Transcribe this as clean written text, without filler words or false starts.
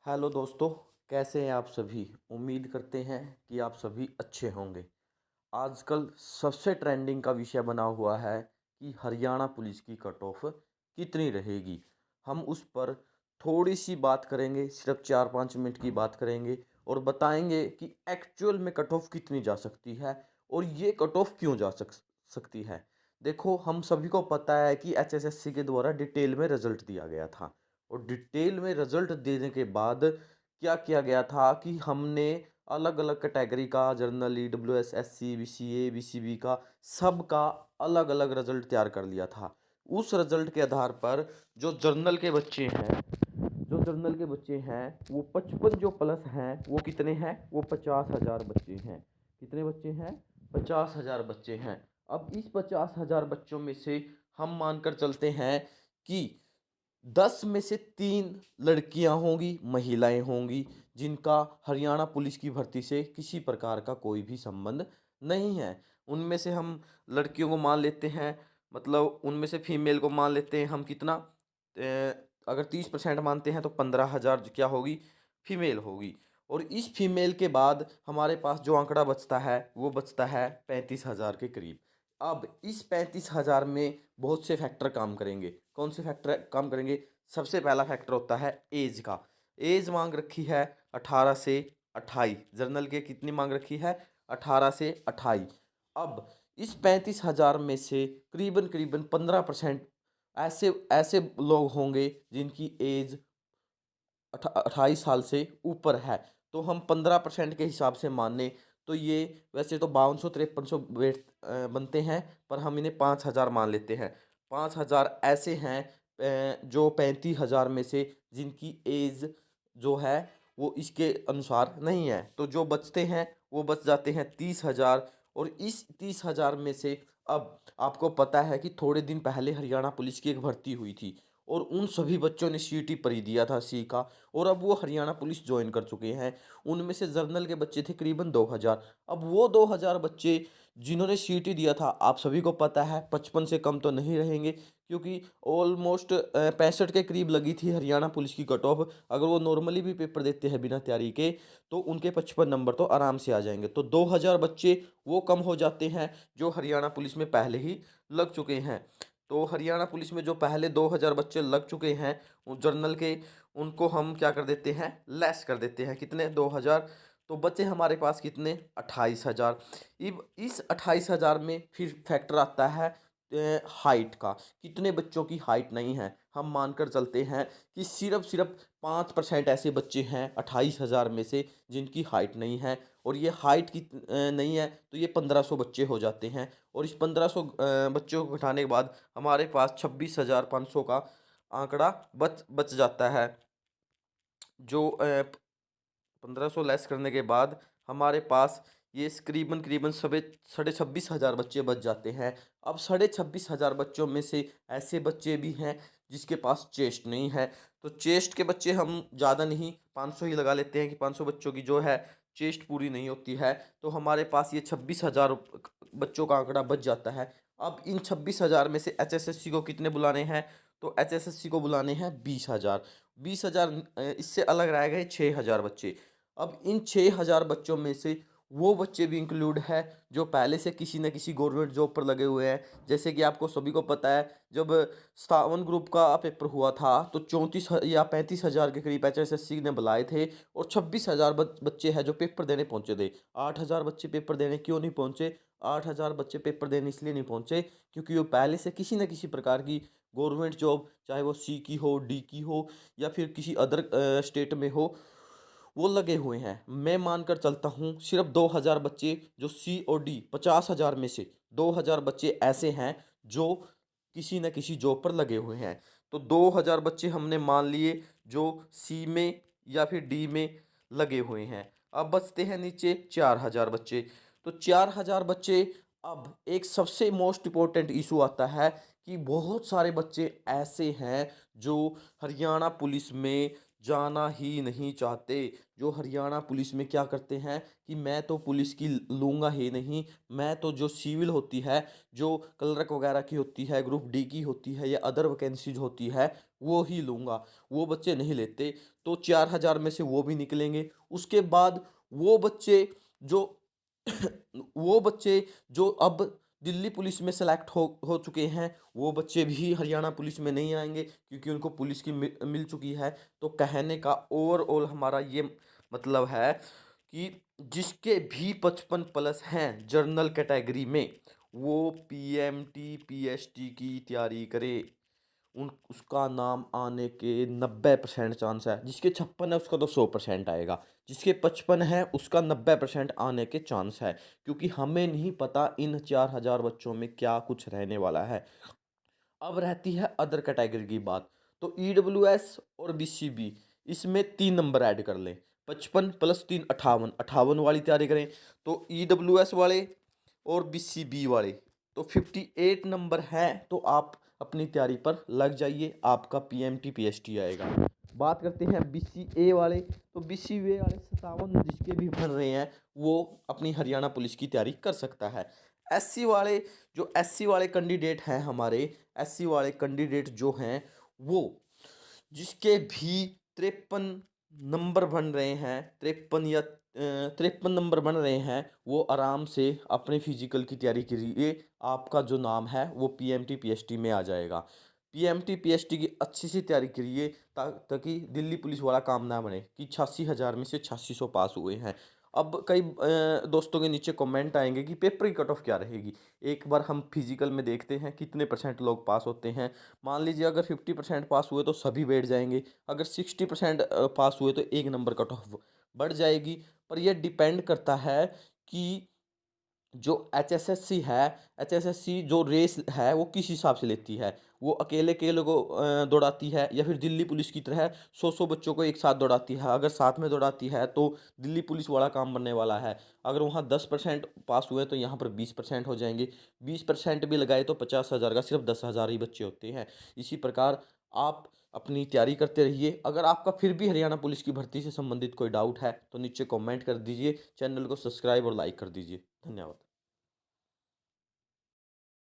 Hello दोस्तों, कैसे हैं आप सभी। उम्मीद करते हैं कि आप सभी अच्छे होंगे। आजकल सबसे ट्रेंडिंग का विषय बना हुआ है कि हरियाणा पुलिस की कट ऑफ कितनी रहेगी। हम उस पर थोड़ी सी बात करेंगे, सिर्फ 4-5 मिनट की बात करेंगे और बताएंगे कि एक्चुअल में कट ऑफ कितनी जा सकती है और ये कट ऑफ क्यों जा सकती है। देखो, हम सभी को पता है कि एचएसएससी के द्वारा डिटेल में रिजल्ट दिया गया था और डिटेल में रिजल्ट देने के बाद क्या किया गया था कि हमने अलग अलग कैटेगरी का journal EWS SC BCA BCB का सबका अलग अलग रिजल्ट तैयार कर लिया था। उस रिजल्ट के आधार पर जो जर्नल के बच्चे हैं वो 55 जो प्लस हैं वो कितने हैं, वो 50,000 बच्चे हैं। कितने बच्चे हैं? 50,000 बच्चे हैं। अब इस 50,000 बच्चों में से हम मानकर चलते हैं कि 10 में से 3 लड़कियां होंगी, महिलाएं होंगी, जिनका हरियाणा पुलिस की भर्ती से किसी प्रकार का कोई भी संबंध नहीं है। उनमें से हम लड़कियों को मान लेते हैं, मतलब उनमें से फीमेल को मान लेते हैं हम कितना, अगर 30% मानते हैं तो 15,000 क्या होगी, फीमेल होगी। और इस फीमेल के बाद हमारे पास जो आंकड़ा बचता है वो बचता है 35,000 के करीब। अब इस 35,000 में बहुत से फैक्टर काम करेंगे। कौन से फैक्टर काम करेंगे? सबसे पहला फैक्टर होता है एज का। एज मांग रखी है 18 से 28। जर्नल के कितनी मांग रखी है? 18 से 28। अब इस 35,000 में से करीबन करीबन 15% ऐसे ऐसे लोग होंगे जिनकी एज 28 साल से ऊपर है। तो हम 15% के हिसाब से माने तो ये वैसे तो 5200-5300 वेट बनते हैं, पर हम इन्हें 5,000 मान लेते हैं। 5,000 ऐसे हैं जो 35,000 में से जिनकी एज जो है वो इसके अनुसार नहीं है। तो जो बचते हैं वो बच जाते हैं 30,000। और इस 30,000 में से अब आपको पता है कि थोड़े दिन पहले हरियाणा पुलिस की एक भर्ती हुई थी और उन सभी बच्चों ने सीटी परी दिया था सी का, और अब वो हरियाणा पुलिस ज्वाइन कर चुके हैं। उनमें से जर्नल के बच्चे थे करीबन 2,000। अब वो 2,000 बच्चे जिन्होंने सीटी दिया था, आप सभी को पता है 55 से कम तो नहीं रहेंगे, क्योंकि ऑलमोस्ट 65 के करीब लगी थी हरियाणा पुलिस की कट ऑफ। अगर वो नॉर्मली भी पेपर देते हैं बिना तैयारी के तो उनके 55 नंबर तो आराम से आ जाएंगे। तो 2,000 बच्चे वो कम हो जाते हैं जो हरियाणा पुलिस में पहले ही लग चुके हैं। तो हरियाणा पुलिस में जो पहले 2,000 बच्चे लग चुके हैं उन जर्नल के, उनको हम क्या कर देते हैं, लेस कर देते हैं। कितने? 2,000। तो बच्चे हमारे पास कितने? 28,000। इब इस 28,000 में फिर फैक्टर आता है हाइट का। कितने बच्चों की हाइट नहीं है? हम मानकर चलते हैं कि सिर्फ सिर्फ 5% ऐसे बच्चे हैं 28,000 में से जिनकी हाइट नहीं है। और ये हाइट की नहीं है तो ये 1,500 बच्चे हो जाते हैं। और इस 1,500 बच्चों को घटाने के बाद हमारे पास 26,500 का आंकड़ा बच बच जाता है। जो 1,500 लेस करने के बाद हमारे पास ये करीबन करीबन 26,500 बच्चे बच जाते हैं। अब 26,500 बच्चों में से ऐसे बच्चे भी हैं जिसके पास चेस्ट नहीं है। तो चेस्ट के बच्चे हम ज़्यादा नहीं, 500 ही लगा लेते हैं कि 500 बच्चों की जो है चेस्ट पूरी नहीं होती है। तो हमारे पास ये 26,000 बच्चों का आंकड़ा बच जाता है। अब इन 26,000 में से एचएसएससी को कितने बुलाने हैं? तो एचएसएससी को बुलाने हैं 20,000। 20,000 इससे अलग रह गए 6,000 बच्चे। अब इन 6,000 बच्चों में से वो बच्चे भी इंक्लूड है जो पहले से किसी न किसी गवर्नमेंट जॉब पर लगे हुए हैं। जैसे कि आपको सभी को पता है, जब 57 ग्रुप का पेपर हुआ था तो 34 या 35,000 के करीब एचएसएससी ने बुलाए थे और 26,000 बच्चे हैं जो पेपर देने पहुंचे थे। 8,000 बच्चे पेपर देने क्यों नहीं पहुंचे? 8,000 बच्चे पेपर देने इसलिए नहीं पहुंचे क्योंकि वो पहले से किसी न किसी प्रकार की गवर्नमेंट जॉब, चाहे वो सी की हो, डी की हो या फिर किसी अदर स्टेट में हो, वो लगे हुए हैं। मैं मानकर चलता हूँ सिर्फ 2,000 बच्चे जो सी और डी, 50,000 में से 2,000 बच्चे ऐसे हैं जो किसी न किसी जॉब पर लगे हुए हैं। तो 2,000 बच्चे हमने मान लिए जो सी में या फिर डी में लगे हुए हैं। अब बचते हैं नीचे 4,000 बच्चे। तो 4,000 बच्चे, अब एक सबसे मोस्ट इम्पोर्टेंट इशू आता है कि बहुत सारे बच्चे ऐसे हैं जो हरियाणा पुलिस में जाना ही नहीं चाहते। जो हरियाणा पुलिस में क्या करते हैं कि मैं तो पुलिस की लूँगा ही नहीं, मैं तो जो सिविल होती है, जो क्लर्क वगैरह की होती है, ग्रुप डी की होती है या अदर वैकेंसीज होती है वो ही लूँगा। वो बच्चे नहीं लेते। तो 4000 में से वो भी निकलेंगे। उसके बाद वो बच्चे जो वो बच्चे जो अब दिल्ली पुलिस में सेलेक्ट हो चुके हैं, वो बच्चे भी हरियाणा पुलिस में नहीं आएंगे क्योंकि उनको पुलिस की मिल चुकी है। तो कहने का ओवरऑल हमारा ये मतलब है कि जिसके भी 55+ हैं जर्नल कैटेगरी में, वो पीएमटी पीएसटी की तैयारी करे। उसका नाम आने के 90% चांस है। जिसके 56 है उसका तो 100% आएगा। जिसके 55 है उसका 90% आने के चांस है, क्योंकि हमें नहीं पता इन 4000 बच्चों में क्या कुछ रहने वाला है। अब रहती है अदर कैटेगरी की बात। तो ईडब्ल्यूएस और बीसीबी, इसमें 3 नंबर ऐड कर लें। 55 + 3 58, 58 वाली तैयारी करें। तो ईडब्ल्यूएस वाले और बीसीबी वाले तो 58 नंबर हैं। तो आप अपनी तैयारी पर लग जाइए, आपका पीएमटी पीएसटी आएगा। बात करते हैं बीसीए वाले। तो बीसीए वाले 57 जिसके भी भर रहे हैं वो अपनी हरियाणा पुलिस की तैयारी कर सकता है। एससी वाले, जो एससी वाले कैंडिडेट हैं हमारे, एससी वाले कैंडिडेट जो हैं वो जिसके भी 53 नंबर बन रहे हैं, 53 या 53 नंबर बन रहे हैं, वो आराम से अपने फिजिकल की तैयारी करिए। आपका जो नाम है वो पीएमटी पीएसटी में आ जाएगा। पीएमटी पीएसटी की अच्छी सी तैयारी करिए ताकि दिल्ली पुलिस वाला काम ना बने कि 86,000 में से 8600 पास हुए हैं। अब कई दोस्तों के नीचे कमेंट आएंगे कि पेपर की कट ऑफ क्या रहेगी। एक बार हम फिजिकल में देखते हैं कितने % लोग पास होते हैं। मान लीजिए अगर 50% पास हुए तो सभी बैठ जाएंगे। अगर 60% पास हुए तो 1 नंबर कट ऑफ बढ़ जाएगी। पर यह डिपेंड करता है कि जो एचएसएससी है, एचएसएससी जो रेस है वो किस हिसाब से लेती है। वो अकेले अकेले को दौड़ाती है या फिर दिल्ली पुलिस की तरह 100 बच्चों को एक साथ दौड़ाती है। अगर साथ में दौड़ाती है तो दिल्ली पुलिस वाला काम बनने वाला है। अगर वहाँ 10% पास हुए तो यहाँ पर 20% हो जाएंगे। 20% भी लगाए तो 50,000 का सिर्फ 10,000 ही बच्चे होते हैं। इसी प्रकार आप अपनी तैयारी करते रहिए। अगर आपका फिर भी हरियाणा पुलिस की भर्ती से संबंधित कोई डाउट है तो नीचे कमेंट कर दीजिए। चैनल को सब्सक्राइब और लाइक कर दीजिए। धन्यवाद।